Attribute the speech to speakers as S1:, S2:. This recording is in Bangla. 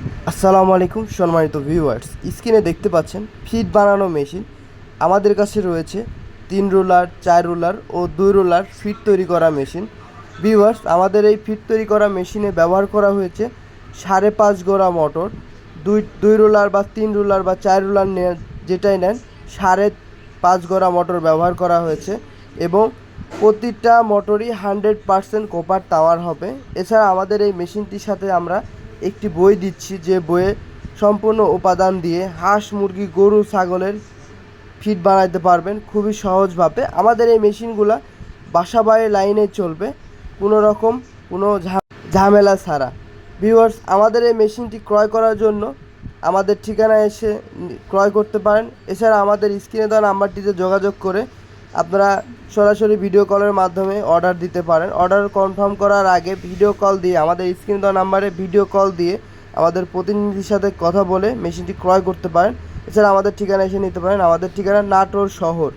S1: আসসালামু আলাইকুম সম্মানিত ভিউয়ার্স, স্ক্রিনে দেখতে পাচ্ছেন ফিট বানানো মেশিন। আমাদের কাছে রয়েছে 3 রোলার, 4 রোলার ও 2 রোলার ফিট তৈরি করা মেশিন। ভিউয়ার্স, আমাদের এই ফিট তৈরি করা মেশিনে ব্যবহার করা হয়েছে 5.5 গোড়া মোটর। দুই দুই রোলার বা 3 রোলার বা 4 রোলার নেন, যেটাই নেন, 5.5 গোড়া মোটর ব্যবহার করা হয়েছে এবং প্রতিটা মোটরই 100% কপার টাওয়ার হবে। এছাড়া আমাদের এই মেশিনটির সাথে আমরা একটি বই দিচ্ছি, যে বইয়ে সম্পূর্ণ উপাদান দিয়ে হাঁস, মুরগি, গরু, ছাগলের ফিড বানাইতে পারবেন খুবই সহজভাবে। আমাদের এই মেশিনগুলো বাসা বাড়ি লাইনে চলবে, কোনো রকম কোনো ঝামেলা ছাড়া। ভিউয়ার্স, আমাদের এই মেশিনটি ক্রয় করার জন্য আমাদের ঠিকানায় এসে ক্রয় করতে পারেন। এছাড়া আমাদের স্ক্রিনে দেওয়া নাম্বারটিতে যোগাযোগ করে আপনারা সরাসরি ভিডিও কলের মাধ্যমে অর্ডার দিতে পারেন। অর্ডার কনফার্ম করার আগে ভিডিও কল দিয়ে, আমাদের স্ক্রিনে দেওয়া নাম্বারে ভিডিও কল দিয়ে আমাদের প্রতিনিধির সাথে কথা বলে মেশিনটি ক্রয় করতে পারেন। এছাড়া আমাদের ঠিকানা এসে নিতে পারেন। আমাদের ঠিকানা নাটোর শহর।